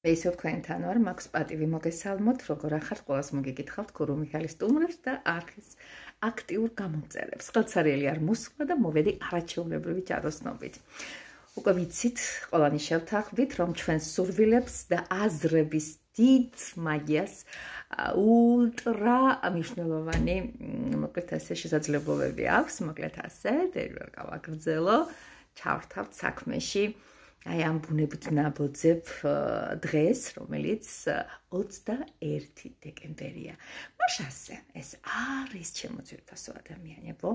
მე ისევ თქვენთან ვარ, მაქვს პატივი მოგესალმოთ, როგორ ახართ, ყველას მოგეკითხავთ გურუ მიხელის სტუმრებს და არხის აქტიურ გამომწერებს. Ხელსარიელი არ მოსვლა და მოვედი არაჩვეულებრივი ჯადოსნობით. უკვე ვიცით, ყველანი შევთანხმდით, რომ ჩვენ სურვილებს და აზრების დიდ მაგიას ულტრა მნიშვნელოვანი, მოკლედ ასე შესაძლებლობები აქვს, მოკლედ ასე, დეჟვარ გავაგრძელო, ჩავრთავთ საქმეში. Ai am bунებით ნაბოძებ დღეს, რომელიც 21 დეკემბერია. მაშასე, ეს არის ჩემო ძვირფასო ადამიანებო,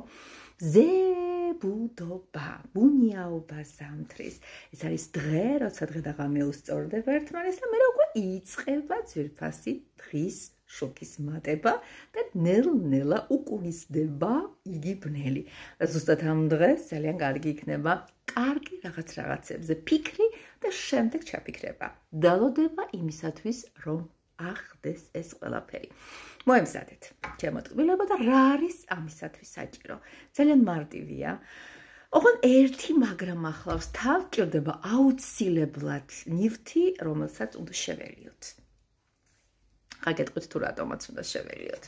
ზებუდობა, ბუნიაობა ზამთრის. ეს არის დღე, როცა დღე და ღამე უსწორდება ერთმანეთს და მე უკვე იწყება ძვირფასი დღის შოქის მატება და ნელ-ნელა უკუნისდება იგი ბნელი. ზუსტად ამ დღეს ძალიან კარგი იქნება კარგი რაღაცებზე ფიქრი და შემდეგ ჩაფიქრება. დალოდება იმისათვის, რომ ახდეს ეს ყველაფერი. მოემზადეთ ჩემო ტკბილებო და რა არის ამისათვის საჭირო? ძალიან მარტივია. ოღონდ ერთი მაგრამ ახლავს თავ ჭირდება აუცილებლად ნივთი, რომელსაც უნდა შეველიოთ. ხა გეტყვით თუ რატომაც უნდა შეველიოთ.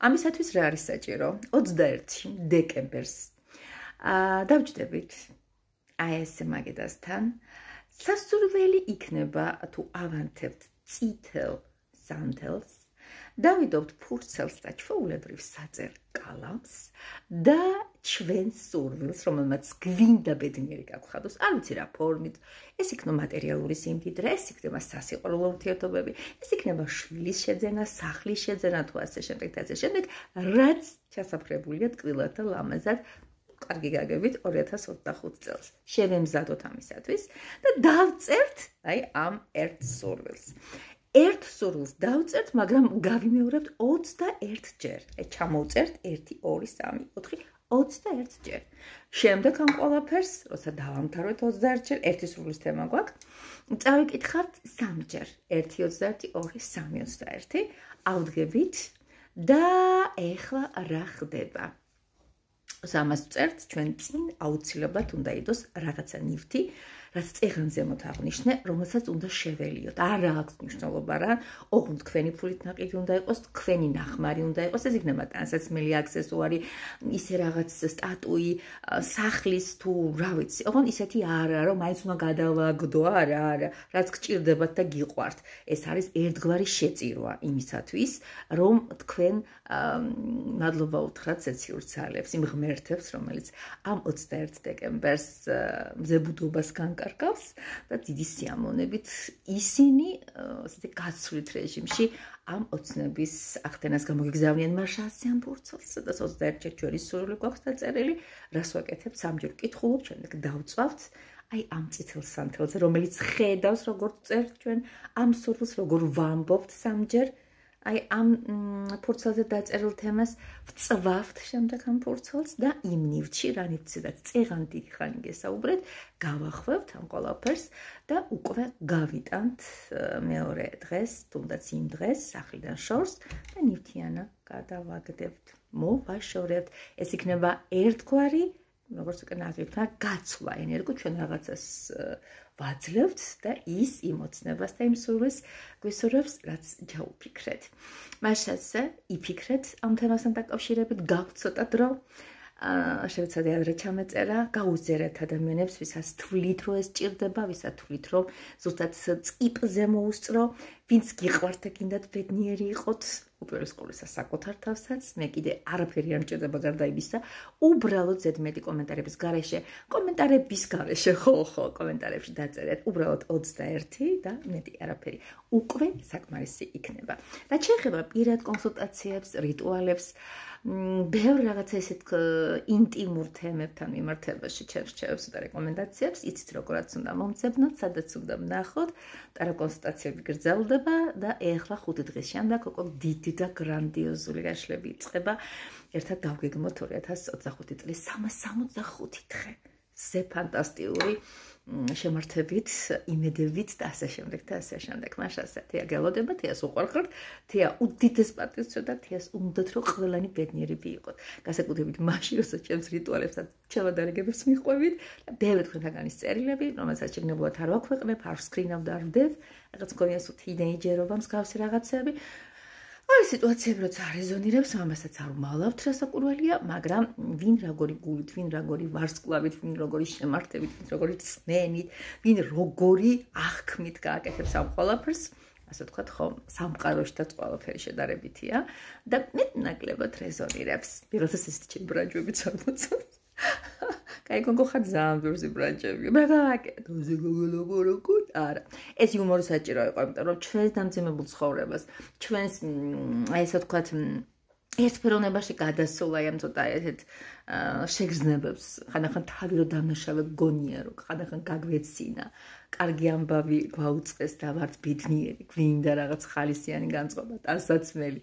ამისათვის რა არის საჭირო? 21 დეკემბერს დავჯდებით აი ესე მაგედასთან სასურველი იქნება თუ ავანთებთ წითელ სანდელს, დავიდობთ ფურცელს და ჩვეულებრივ საწერ კალამს და ჩვენს სურვილს, რომელმაც გვინდა ბედნიერი გაგხადოს, არ ვიცი რა ფორმით, ეს იქნება მატერიალური სიმდიდრე, ეს იქნება სასიყვარულო ურთიერთობები, ეს იქნება შვილის შეძენა, სახლის შეძენა თუ ასე შემდეგ და ასე შემდეგ, რაც ჩასაფრებულია ტკბილად და ლამაზად კარგი გაგებით 2025 წელს. შევემზადოთ ამისათვის და დავწერთ აი ამ ერთ სურვილს. ერთ სურვილს დავწერთ, მაგრამ გავიმეორებთ 21 ჯერ. აი ჩამოვწერთ 1 2 3 4 21 ჯერ. შემდეგ ამ ყველაფერს, როცა დავამთავრეთ 21 ჯერ, ერთი სურვილის თემა გვაქვს, წავიკითხავთ 3 ჯერ. 1 21 2 3 21. ავდგებით და ეხლა რა ხდება? ამას წერთ, ჩვენ წინ აუცილებლად უნდა იყოს რაღაცა ნივთი, რაც წეღანზე მოთაღნიშნე, რომელსაც უნდა შეველიოთ. არა აქვს მნიშვნელობა რა, ოღონდ თქვენი ფულით ნაყიდი უნდა იყოს, თქვენი ნახმარი უნდა იყოს, ეს იქნება ტანსაცმელი აქსესუარი, ისე რაღაც სტატუი, სახლის თუ რა ვიცი, ოღონდ ისეთი არა, რომ მაინც უნდა გადავაგდო, არა, რაც გჭირდებათ და გიყვართ. ეს არის ერთგვარი შეწირვა იმისათვის, რომ თქვენ მადლობა უთხრათ ცეციურ ძალებს, იმ ღმერთებს, რომელიც ამ 21 დეკემბერს მზებუდობას განკარგავს და დიდი სიამოვნებით ისინი ასეთი გაცვლით რეჟიმში ამ ოცნების ახდენას გამოგიგზავნიან მარშალს ამ ფურცელს, სადაც 21 ჯერ ჩვენი სურვილი გვაქვს დაწერილი, რას ვაკეთებთ, 3 ჯერ ვკითხულობთ, შემდეგ დავწვავთ აი ამ წითელ სანთელზე, რომელიც ხედავს როგორ წერთ ჩვენ ამ სურვილს, როგორ ვამბობთ 3 ჯერ. აი ამ ფურცელზე დაწერილ თემას ვწვავთ შემდეგ ამ ფურცელს და იმ ნივთში, რა ნივთზედაც წეღან დიდი ხანი გესაუბრეთ, გავახვევთ ამ ყველაფერს და უკვე გავიტანთ მეორე დღეს, თუნდაც იმ დღეს, სახლიდან შორს და ნივთიანა გადავაგდებთ, მოვაშორებთ. ეს იქნება ერთგვარი, როგორც უკვე ნაკლებთან, გაცვლა ენერგო, ჩვენ რაღაცას ვაძლევთ და ის იმოცნებას და იმ სურვილს გვისურვებს, რაც ჩაუფიქრეთ. მაშასე იფიქრეთ ამ თემასთან დაკავშირებით, გავთ ცოტა დრო, შევეცადე ადრე ჩამეწერა, გაუზიარეთ ადამიანებს, ვისაც თვლით, რომ ეს ჭირდება, ვისაც თვლით, რომ ზუსტად წიპზე მოუსწრო, ვინც გიყვართ და გინდათ ბედნიერი იყოთ, უპირველეს ყოვლისა საკუთარ თავსაც, მე კიდე არაფერი არ მჭირდება გარდა იმისა, უბრალოდ ზედმეტი კომენტარების გარეშე, ხო, კომენტარებში დაწერეთ, უბრალოდ 21 და მეტი არაფერი. უკვე საკმარისი იქნება. და შეეხება პირად კონსულტაციებს, რიტუალებს, ბევრ რაღაცა ესეთ ინტიმურ თემებთან მიმართებაში ჩემს და რეკომენდაციებს, იცით როგორაც უნდა მომძებნოთ, სადაც უნდა ვნახოთ, ტაროკონსულტაციები გრძელდება და ეხლა 5 დღის შემდეგ უკვე დიდი და გრანდიოზული გაშლები იწყება. ერთად დავგეგმოთ 2025 წლის 365 დღე. ზე ფანტასტიკური შემართებით, იმედებით და ასე შემდეგ და ასე შემდეგ. მაშ ასე თეა გელოდება, თეას უყვარხართ, თეა უდიდეს პატივს ცოდა, თეას უნდათ რომ ყველანი ბედნიერები იყოთ. Განსაკუთრებით მაშინ, როცა ჩემს რიტუალებსაც ჩავადარებებს მიყვებით და ბევრი თქვენთაგანის წერილები, რომელსაც შეგნებულად არ ვაქვეყნებ, არ ვსკრინავ და არ ვდევ, რაღაც მგონია სულ თინეიჯერობა მსგავსი რაღაცები. არის სიტუაციები, როცა არეზონირებს, ამასაც არ ვმალავთ, რასაკვირველია, მაგრამ ვინ როგორი გულით, ვინ როგორი ვარსკვლავით, ვინ როგორი შემართებით, ვინ როგორი წმენით, ვინ როგორი აღქმით გააკეთებს ამ ყველაფერს, ასე ვთქვათ, ხო, სამყაროშიც ყველაფერი შედარებითია და მეტნაკლებად რეზონირებს. როდესაც ეს ჩემი ბრანჯები წარმოწევს. Კაი გოგო ხარ ძალიან ბევრი ბრანჯები. მე გავაკეთე ზე გოგოლოგოროკოთ. არა. ეს იუმორი საჭირო იყო, იმიტომ რომ ჩვენს დამძიმებულ ცხოვრებას, ჩვენს აი ესე ვთქვათ, ერთფეროვნებაში გადასულა ამ ცოტა ესეთ შეგრძნებებს, ხანდახან თავი რო დამნაშავე გონია, რომ ხანდახან გაგვეცინა. კარგი ამბავი გვაუწყეს და ვართ ბედნიერი, გვინდა რაღაც ხალისიანი განწყობა, ტანსაცმელი.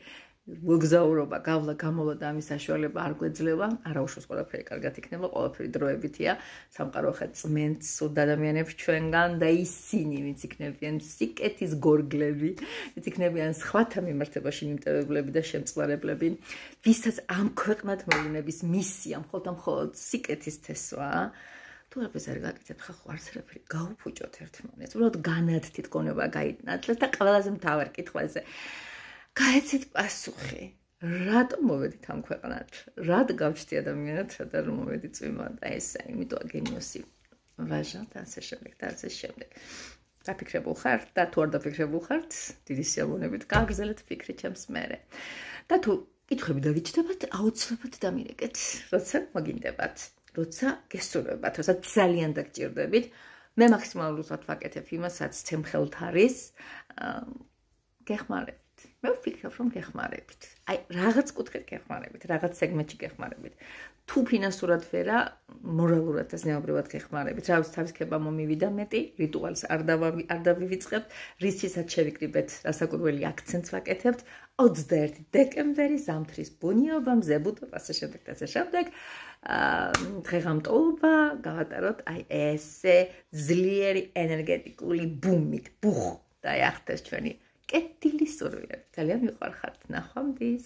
მოგზაურობა, გავლა, გამოლა და ამის საშუალება არ გვეძლევა, არაუშავს ყველაფერი კარგად იქნება, ყველაფერი დროებითია, სამყარო ხა წმენს სულ ადამიანებს ჩვენგან და ისინი ვინც იქნებიან სიკეთის გორგლები, ვინც იქნებიან სხვათა მიმართებაში მიმტევებლები და შემწყნარებლები, ვისაც ამ ქვეყნად მოვლენების მისია მხოლოდ სიკეთის თესვა. თუ რაფერს არ გაკეთებ, ხა ხო არც რაფერი გაუფუჭოთ ერთმანეთს, უბრალოდ განათით გონება გაიტანოთ და ყველაზე მთავარ კითხვაზე გაეცით პასუხი. რატომ მოვედით ამ ქვეყნად? რად გავჩდი ადამიანად, რადგან რომ მოვედი წვიმად? აი ესა, იმიტომ გენიოსი ვაჟა და ასე შემდეგ და ასე შემდეგ. დაფიქრებულ ხართ და თუ არ დაფიქრებულ ხართ, დიდი სიამოვნებით გააგრძელეთ ფიქრი ჩემს მერე. და თუ კითხვები დაგიჩნდებათ, აუცილებლად დამირეკეთ, როცა მოგინდებათ, როცა გესურვებათ, როცა ძალიან დაგჭირდებით. მე მაქსიმალურად ვაკეთებ იმასაც ჩემ ხელთ არის. გეხმარებით. მე ვფიქრობ, რომ გეხმარებით. აი, რაღაც კუთხით გეხმარებით, რაღაც სეგმენტში გეხმარებით. თუ ფინანსურად ვერა, მორალურად და ზნეობრივად გეხმარებით. რავის თავის ქება მომივიდა მეტი, რიტუალს არ დავივიწყებთ, რისთვისაც შევიკრიბეთ, რასაკვირველი აქცენტს ვაკეთებთ. 21 დეკემბერი ზამთრის ბუნიობა, მზებუდობა, ასე შემდეგ და ასე შემდეგ. დღეღამტოობა გავატაროთ აი ესე ძლიერი ენერგეტიკული ბუმით, ბუხ და ახტეს ჩვენი კეთილი სურვილები. ძალიან მიყვარხართ. ნახვამდის.